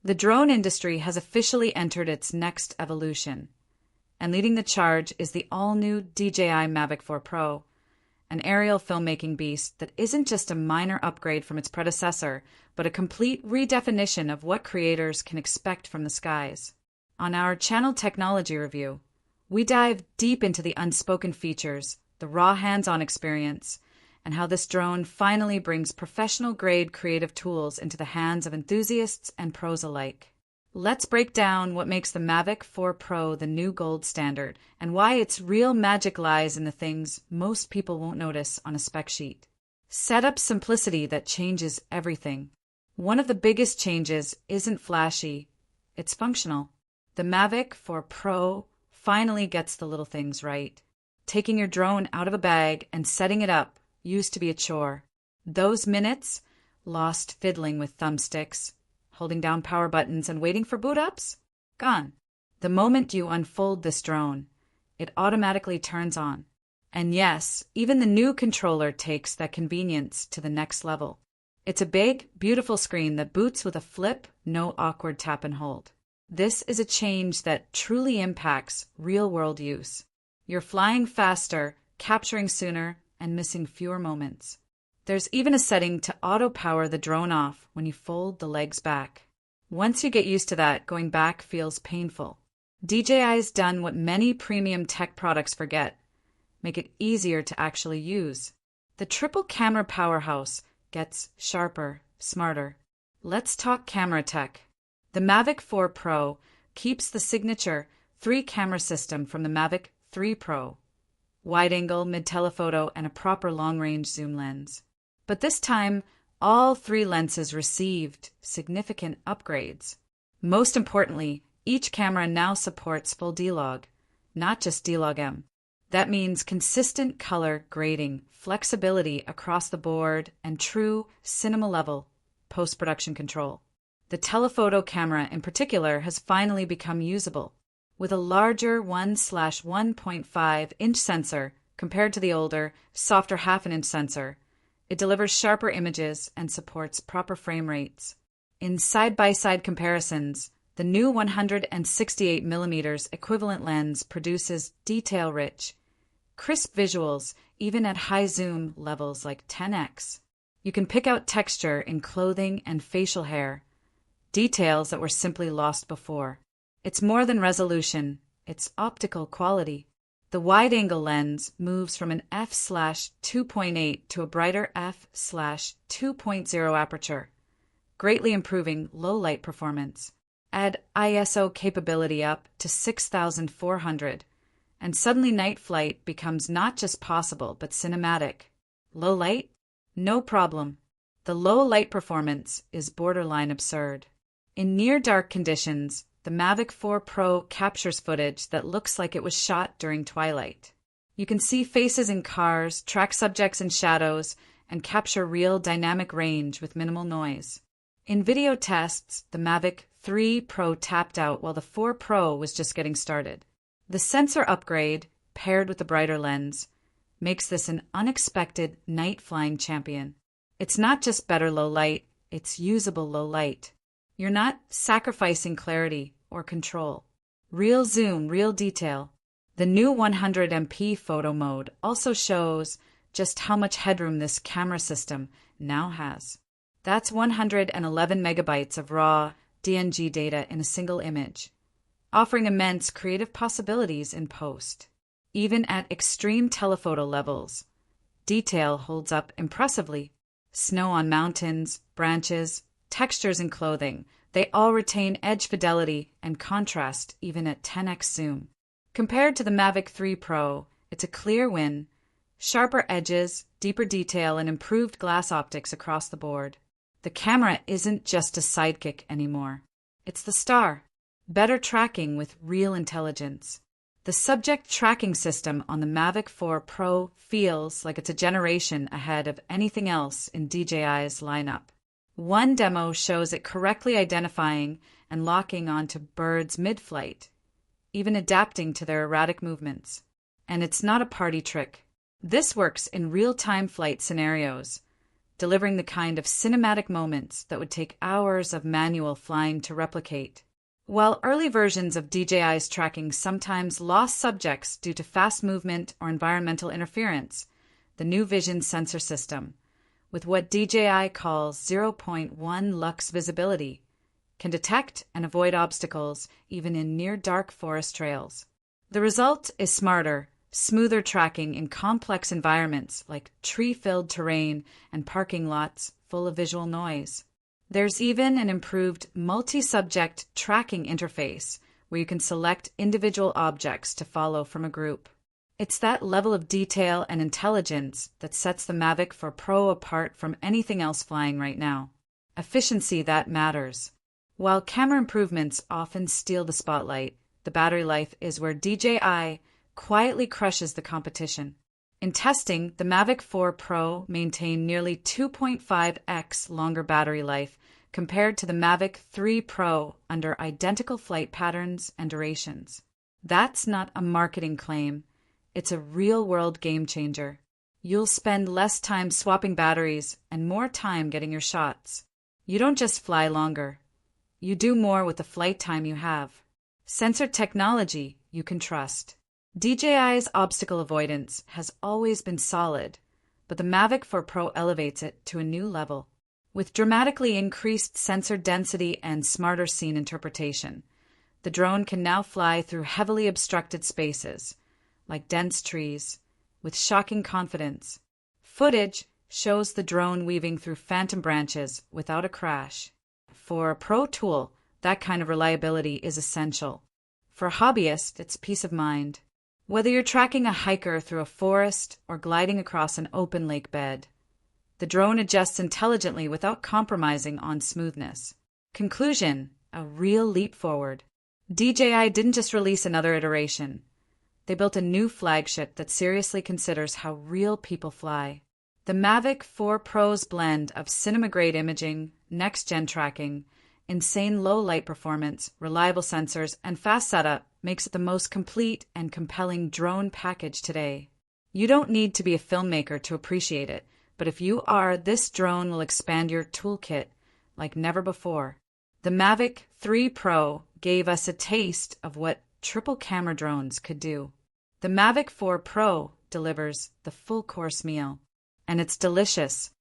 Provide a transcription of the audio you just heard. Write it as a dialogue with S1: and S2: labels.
S1: The drone industry has officially entered its next evolution, and leading the charge is the all-new DJI Mavic 4 Pro, an aerial filmmaking beast that isn't just a minor upgrade from its predecessor, but a complete redefinition of what creators can expect from the skies. On our channel technology review, we dive deep into the unspoken features, the raw hands-on experience, and how this drone finally brings professional-grade creative tools into the hands of enthusiasts and pros alike. Let's break down what makes the Mavic 4 Pro the new gold standard and why its real magic lies in the things most people won't notice on a spec sheet. Setup simplicity that changes everything. One of the biggest changes isn't flashy, it's functional. The Mavic 4 Pro finally gets the little things right. Taking your drone out of a bag and setting it up used to be a chore. Those minutes lost fiddling with thumbsticks, holding down power buttons and waiting for boot ups? Gone. The moment you unfold this drone, it automatically turns on. And yes, even the new controller takes that convenience to the next level. It's a big, beautiful screen that boots with a flip, no awkward tap and hold. This is a change that truly impacts real-world use. You're flying faster, capturing sooner, and missing fewer moments. There's even a setting to auto-power the drone off when you fold the legs back. Once you get used to that, going back feels painful. DJI's done what many premium tech products forget: make it easier to actually use. The triple camera powerhouse gets sharper, smarter. Let's talk camera tech. The Mavic 4 Pro keeps the signature 3-camera system from the Mavic 3 Pro. Wide-angle, mid-telephoto, and a proper long-range zoom lens. But this time, all 3 lenses received significant upgrades. Most importantly, each camera now supports full D-Log, not just D-Log-M. That means consistent color grading, flexibility across the board, and true cinema-level post-production control. The telephoto camera in particular has finally become usable. With a larger 1/1.5-inch sensor compared to the older, softer half-an-inch sensor, it delivers sharper images and supports proper frame rates. In side-by-side comparisons, the new 168mm equivalent lens produces detail-rich, crisp visuals even at high zoom levels like 10x. You can pick out texture in clothing and facial hair, details that were simply lost before. It's more than resolution, it's optical quality. The wide-angle lens moves from an f/2.8 to a brighter f/2.0 aperture, greatly improving low-light performance. Add ISO capability up to 6400, and suddenly night flight becomes not just possible but cinematic. Low light? No problem. The low light performance is borderline absurd. In near-dark conditions, the Mavic 4 Pro captures footage that looks like it was shot during twilight. You can see faces in cars, track subjects in shadows, and capture real dynamic range with minimal noise. In video tests, the Mavic 3 Pro tapped out while the 4 Pro was just getting started. The sensor upgrade, paired with the brighter lens, makes this an unexpected night flying champion. It's not just better low light, it's usable low light. You're not sacrificing clarity or control. Real zoom, real detail. The new 100MP photo mode also shows just how much headroom this camera system now has. That's 111 megabytes of raw DNG data in a single image, offering immense creative possibilities in post. Even at extreme telephoto levels, detail holds up impressively. Snow on mountains, branches, textures in clothing, they all retain edge fidelity and contrast even at 10x zoom. Compared to the Mavic 3 Pro, it's a clear win. Sharper edges, deeper detail, and improved glass optics across the board. The camera isn't just a sidekick anymore. It's the star. Better tracking with real intelligence. The subject tracking system on the Mavic 4 Pro feels like it's a generation ahead of anything else in DJI's lineup. One demo shows it correctly identifying and locking onto birds mid-flight, even adapting to their erratic movements. And it's not a party trick. This works in real-time flight scenarios. delivering the kind of cinematic moments that would take hours of manual flying to replicate. While early versions of DJI's tracking sometimes lost subjects due to fast movement or environmental interference, the new vision sensor system, with what DJI calls 0.1 lux visibility, can detect and avoid obstacles even in near-dark forest trails. The result is smarter, smoother tracking in complex environments like tree-filled terrain and parking lots full of visual noise. There's even an improved multi-subject tracking interface where you can select individual objects to follow from a group. It's that level of detail and intelligence that sets the Mavic 4 Pro apart from anything else flying right now. Efficiency that matters. While camera improvements often steal the spotlight, the battery life is where DJI quietly crushes the competition. In testing, the Mavic 4 Pro maintained nearly 2.5x longer battery life compared to the Mavic 3 Pro under identical flight patterns and durations. That's not a marketing claim. It's a real-world game changer. You'll spend less time swapping batteries and more time getting your shots. You don't just fly longer. You do more with the flight time you have. Sensor technology you can trust. DJI's obstacle avoidance has always been solid, but the Mavic 4 Pro elevates it to a new level. With dramatically increased sensor density and smarter scene interpretation, the drone can now fly through heavily obstructed spaces, like dense trees, with shocking confidence. Footage shows the drone weaving through phantom branches without a crash. For a pro tool, that kind of reliability is essential. For hobbyists, it's peace of mind. Whether you're tracking a hiker through a forest or gliding across an open lake bed, the drone adjusts intelligently without compromising on smoothness. Conclusion: a real leap forward. DJI didn't just release another iteration. They built a new flagship that seriously considers how real people fly. The Mavic 4 Pro's blend of cinema-grade imaging, next-gen tracking, insane low-light performance, reliable sensors, and fast setup makes it the most complete and compelling drone package today. You don't need to be a filmmaker to appreciate it, but if you are, this drone will expand your toolkit like never before. The Mavic 3 Pro gave us a taste of what triple camera drones could do. The Mavic 4 Pro delivers the full course meal, and it's delicious.